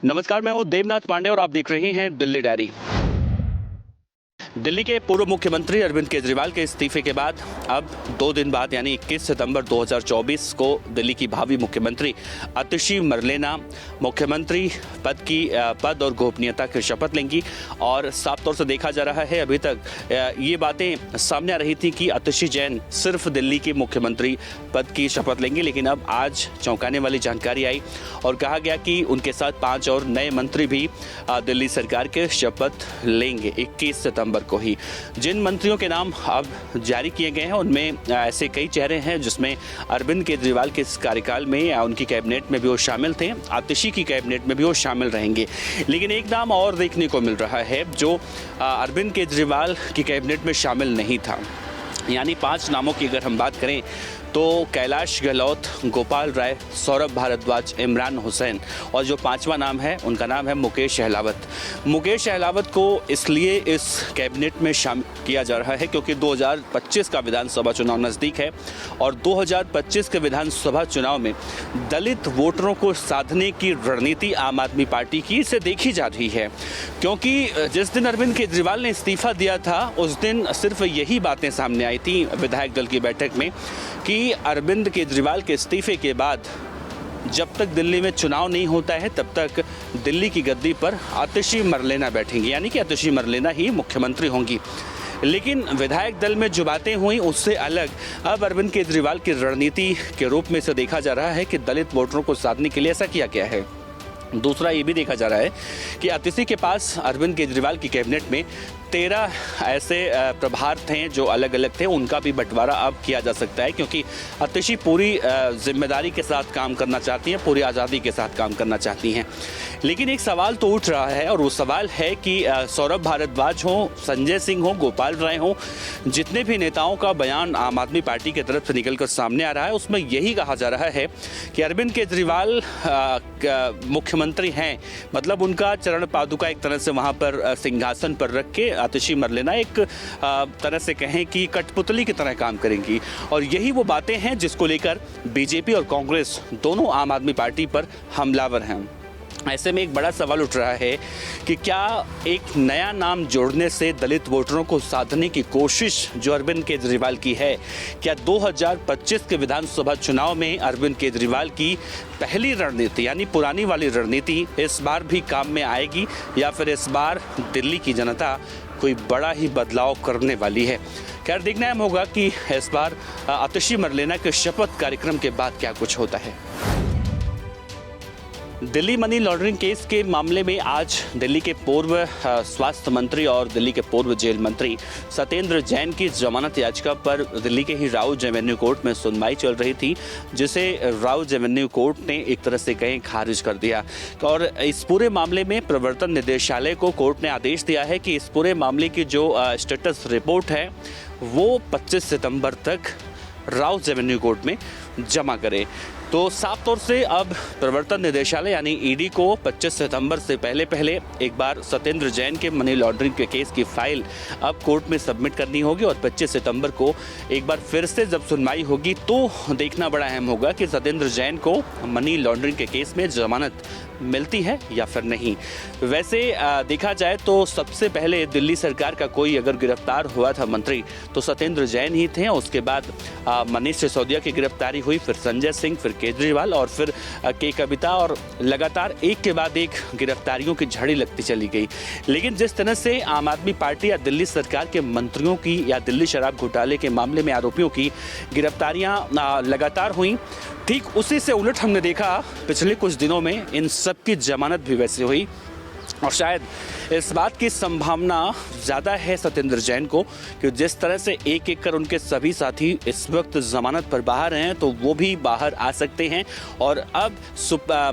नमस्कार, मैं हूं देवनाथ पांडे और आप देख रहे हैं दिल्ली डायरी। दिल्ली के पूर्व मुख्यमंत्री अरविंद केजरीवाल के इस्तीफे के बाद अब 2 दिन बाद यानी 21 सितंबर 2024 को दिल्ली की भावी मुख्यमंत्री आतिशी मरलेना मुख्यमंत्री पद और गोपनीयता की शपथ लेंगी। और साफ तौर से देखा जा रहा है, अभी तक ये बातें सामने आ रही थी कि आतिशी जैन सिर्फ दिल्ली के मुख्यमंत्री पद की शपथ लेंगी, लेकिन अब आज चौंकाने वाली जानकारी आई और कहा गया कि उनके साथ 5 और नए मंत्री भी दिल्ली सरकार के शपथ लेंगे 21 सितंबर को ही। जिन मंत्रियों के नाम अब जारी किए गए हैं उनमें ऐसे कई चेहरे हैं जिसमें अरविंद केजरीवाल के इस कार्यकाल में या उनकी कैबिनेट में भी वो शामिल थे, आतिशी की कैबिनेट में भी वो शामिल रहेंगे। लेकिन एक नाम और देखने को मिल रहा है जो अरविंद केजरीवाल की कैबिनेट में शामिल नहीं था। यानी 5 नामों की अगर हम बात करें तो कैलाश गहलोत, गोपाल राय, सौरभ भारद्वाज, इमरान हुसैन और जो 5वां नाम है उनका नाम है मुकेश अहलावत। मुकेश अहलावत को इसलिए इस कैबिनेट में शामिल किया जा रहा है क्योंकि 2025 का विधानसभा चुनाव नज़दीक है और 2025 के विधानसभा चुनाव में दलित वोटरों को साधने की रणनीति आम आदमी पार्टी की से देखी जा रही है। क्योंकि जिस दिन अरविंद केजरीवाल ने इस्तीफा दिया था उस दिन सिर्फ यही बातें सामने आई थी विधायक दल की बैठक में कि अरविंद केजरीवाल के इस्तीफे के बाद जब तक दिल्ली में चुनाव नहीं होता है तब तक दिल्ली की गद्दी पर आतिशी मरलेना बैठेंगी, यानी कि आतिशी मरलेना ही मुख्यमंत्री होंगी। लेकिन विधायक दल में जो बातें हुई उससे अलग अब अरविंद केजरीवाल की रणनीति के रूप में इसे देखा जा रहा है कि दलित वोटरों को साधने के लिए ऐसा किया गया है। दूसरा ये भी देखा जा रहा है कि आतिशी के पास अरविंद केजरीवाल की कैबिनेट में 13 ऐसे प्रभार थे जो अलग अलग थे, उनका भी बंटवारा अब किया जा सकता है क्योंकि आतिशी पूरी जिम्मेदारी के साथ काम करना चाहती हैं, पूरी आज़ादी के साथ काम करना चाहती हैं। लेकिन एक सवाल तो उठ रहा है और वो सवाल है कि सौरभ भारद्वाज हो, संजय सिंह हो, गोपाल राय हो, जितने भी नेताओं का बयान आम आदमी पार्टी की तरफ से निकलकर सामने आ रहा है उसमें यही कहा जा रहा है कि अरविंद केजरीवाल मुख्यमंत्री हैं, मतलब उनका चरण पादुका एक तरह से वहाँ पर सिंहासन पर रख के आतिशी मरलेना एक तरह से कहें कि कठपुतली की तरह काम करेंगी। और यही वो बातें हैं जिसको लेकर बीजेपी और कांग्रेस दोनों आम आदमी पार्टी पर हमलावर हैं। ऐसे में एक बड़ा सवाल उठ रहा है कि क्या एक नया नाम जोड़ने से दलित वोटरों को साधने की कोशिश जो अरविंद केजरीवाल की है, क्या 2025 के विधानसभा चुनाव में अरविंद केजरीवाल की पहली रणनीति यानी पुरानी वाली रणनीति इस बार भी काम में आएगी या फिर इस बार दिल्ली की जनता कोई बड़ा ही बदलाव करने वाली है। खैर, देखना अहम होगा कि इस बार आतिशी मरलेना के शपथ कार्यक्रम के बाद क्या कुछ होता है। दिल्ली मनी लॉन्ड्रिंग केस के मामले में आज दिल्ली के पूर्व स्वास्थ्य मंत्री और दिल्ली के पूर्व जेल मंत्री सत्येंद्र जैन की जमानत याचिका पर दिल्ली के ही राउज एवेन्यू कोर्ट में सुनवाई चल रही थी, जिसे राउज एवेन्यू कोर्ट ने एक तरह से कहीं खारिज कर दिया। और इस पूरे मामले में प्रवर्तन निदेशालय को कोर्ट ने आदेश दिया है कि इस पूरे मामले की जो स्टेटस रिपोर्ट है वो 25 सितंबर तक राउज एवेन्यू कोर्ट में जमा करे। तो साफ तौर से अब प्रवर्तन निदेशालय यानी ईडी को 25 सितंबर से पहले एक बार सत्येंद्र जैन के मनी लॉन्ड्रिंग के केस की फाइल अब कोर्ट में सबमिट करनी होगी और 25 सितंबर को एक बार फिर से जब सुनवाई होगी तो देखना बड़ा अहम होगा कि सत्येंद्र जैन को मनी लॉन्ड्रिंग के केस में जमानत मिलती है या फिर नहीं। वैसे देखा जाए तो सबसे पहले दिल्ली सरकार का कोई अगर गिरफ्तार हुआ था मंत्री तो सत्येंद्र जैन ही थे। उसके बाद मनीष सिसोदिया की गिरफ्तारी हुई, फिर संजय सिंह, फिर केजरीवाल और फिर के कविता, और लगातार एक के बाद एक गिरफ्तारियों की झड़ी लगती चली गई। लेकिन जिस तरह से आम आदमी पार्टी या दिल्ली सरकार के मंत्रियों की या दिल्ली शराब घोटाले के मामले में आरोपियों की गिरफ्तारियां लगातार हुई, ठीक उसी से उलट हमने देखा पिछले कुछ दिनों में इन सब की जमानत भी वैसे हुई। और शायद इस बात की संभावना ज़्यादा है सत्येंद्र जैन को कि जिस तरह से एक एक कर उनके सभी साथी इस वक्त जमानत पर बाहर हैं तो वो भी बाहर आ सकते हैं। और अब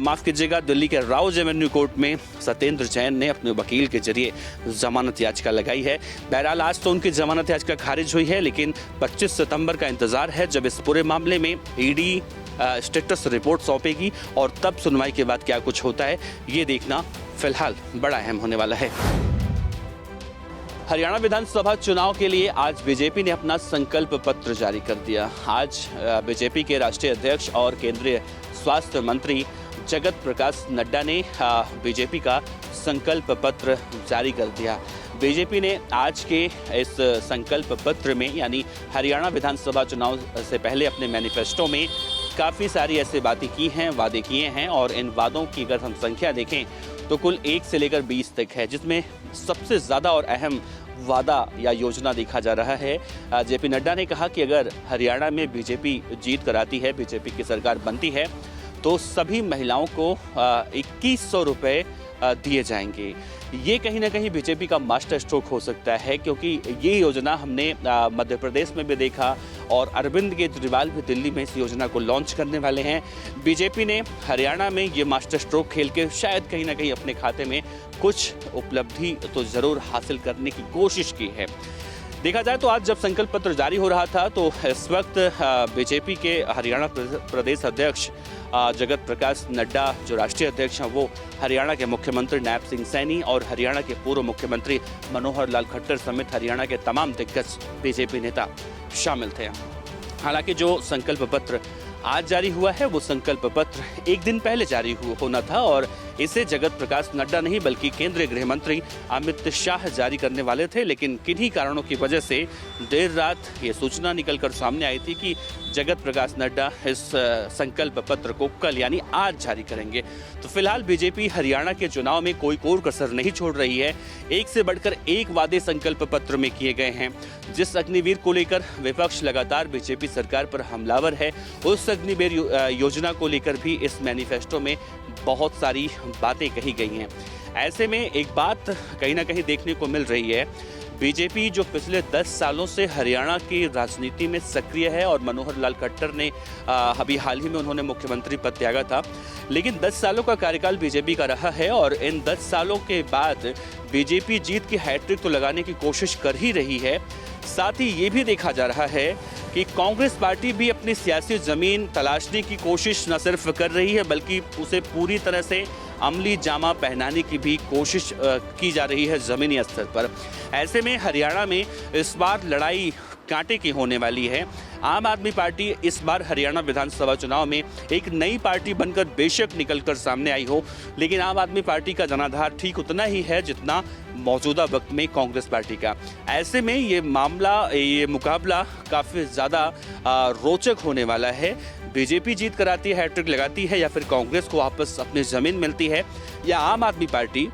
माफ़ कीजिएगा, दिल्ली के राउज एवेन्यू कोर्ट में सत्येंद्र जैन ने अपने वकील के जरिए जमानत याचिका लगाई है। बहरहाल आज तो उनकी जमानत याचिका खारिज हुई है, लेकिन 25 सितंबर का इंतज़ार है जब इस पूरे मामले में ईडी स्टेटस रिपोर्ट सौंपेगी और तब सुनवाई के बाद क्या कुछ होता है ये देखना फिलहाल बड़ा अहम होने वाला है। हरियाणा विधानसभा चुनाव के लिए आज बीजेपी ने अपना संकल्प पत्र जारी कर दिया। आज बीजेपी के राष्ट्रीय अध्यक्ष और केंद्रीय स्वास्थ्य मंत्री जगत प्रकाश नड्डा ने बीजेपी का संकल्प पत्र जारी कर दिया। बीजेपी ने आज के इस संकल्प पत्र में यानी हरियाणा विधानसभा चुनाव से पहले अपने मैनिफेस्टो में काफ़ी सारी ऐसी बातें की हैं, वादे किए हैं और इन वादों की अगर हम संख्या देखें तो कुल 1 से लेकर 20 तक है, जिसमें सबसे ज़्यादा और अहम वादा या योजना देखा जा रहा है। जेपी नड्डा ने कहा कि अगर हरियाणा में बीजेपी जीत कर आती है, बीजेपी की सरकार बनती है तो सभी महिलाओं को 2100 रुपये दिए जाएंगे। ये कहीं ना कहीं बीजेपी का मास्टर स्ट्रोक हो सकता है, क्योंकि ये योजना हमने मध्य प्रदेश में भी देखा और अरविंद केजरीवाल भी दिल्ली में इस योजना को लॉन्च करने वाले हैं। बीजेपी ने हरियाणा में ये मास्टर स्ट्रोक खेल के शायद कहीं ना कहीं अपने खाते में कुछ उपलब्धि तो ज़रूर हासिल करने की कोशिश की है। देखा जाए तो आज जब संकल्प पत्र जारी हो रहा था तो इस वक्त बीजेपी के हरियाणा प्रदेश अध्यक्ष जगत प्रकाश नड्डा जो राष्ट्रीय अध्यक्ष हैं, वो हरियाणा के मुख्यमंत्री नायब सिंह सैनी और हरियाणा के पूर्व मुख्यमंत्री मनोहर लाल खट्टर समेत हरियाणा के तमाम दिग्गज बीजेपी नेता शामिल थे। हालांकि जो संकल्प पत्र आज जारी हुआ है वो संकल्प पत्र एक दिन पहले जारी होना था और इसे जगत प्रकाश नड्डा नहीं बल्कि केंद्रीय गृह मंत्री अमित शाह जारी करने वाले थे, लेकिन किन्हीं कारणों की वजह से देर रात ये सूचना निकलकर सामने आई थी कि जगत प्रकाश नड्डा इस संकल्प पत्र को कल यानी आज जारी करेंगे। तो फिलहाल बीजेपी हरियाणा के चुनाव में कोई कोर कसर नहीं छोड़ रही है। एक से बढ़कर एक वादे संकल्प पत्र में किए गए हैं। जिस अग्निवीर को लेकर विपक्ष लगातार बीजेपी सरकार पर हमलावर है, उस अग्निवीर योजना को लेकर भी इस मैनिफेस्टो में बहुत सारी बातें कही गई हैं। ऐसे में एक बात कहीं ना कहीं देखने को मिल रही है, बीजेपी जो पिछले 10 सालों से हरियाणा की राजनीति में सक्रिय है और मनोहर लाल खट्टर ने अभी हाल ही में उन्होंने मुख्यमंत्री पद त्यागा था, लेकिन 10 सालों का कार्यकाल बीजेपी का रहा है और इन 10 सालों के बाद बीजेपी जीत की हैट्रिक तो लगाने की कोशिश कर ही रही है। साथ ही ये भी देखा जा रहा है कि कांग्रेस पार्टी भी अपनी सियासी जमीन तलाशने की कोशिश न सिर्फ कर रही है बल्कि उसे पूरी तरह से अमली जामा पहनाने की भी कोशिश की जा रही है ज़मीनी स्तर पर। ऐसे में हरियाणा में इस बार लड़ाई कांटे की होने वाली है। आम आदमी पार्टी इस बार हरियाणा विधानसभा चुनाव में एक नई पार्टी बनकर बेशक निकलकर सामने आई हो, लेकिन आम आदमी पार्टी का जनाधार ठीक उतना ही है जितना मौजूदा वक्त में कांग्रेस पार्टी का। ऐसे में ये मुकाबला काफ़ी ज़्यादा रोचक होने वाला है। बीजेपी जीत कर आती है, हैट्रिक लगाती है, या फिर कांग्रेस को वापस अपनी ज़मीन मिलती है, या आम आदमी पार्टी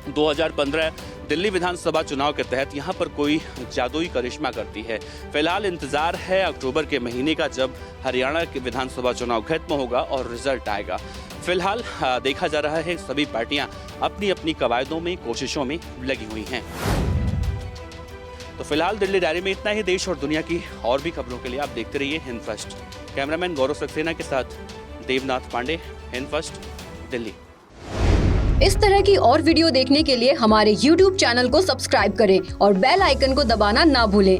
2015 दिल्ली विधानसभा चुनाव के तहत यहाँ पर कोई जादुई करिश्मा करती है। फिलहाल इंतजार है अक्टूबर के महीने का, जब हरियाणा के विधानसभा चुनाव खत्म होगा और रिजल्ट आएगा। फिलहाल देखा जा रहा है सभी पार्टियां अपनी अपनी कवायदों में कोशिशों में लगी हुई हैं। तो फिलहाल दिल्ली डायरी में इतना ही। देश और दुनिया की और भी खबरों के लिए आप देखते रहिए हिंद फर्स्ट। कैमरामैन गौरव सक्सेना के साथ देवनाथ पांडे, हिंद फर्स्ट, दिल्ली। इस तरह की और वीडियो देखने के लिए हमारे YouTube चैनल को सब्सक्राइब करें और बेल आइकन को दबाना ना भूलें।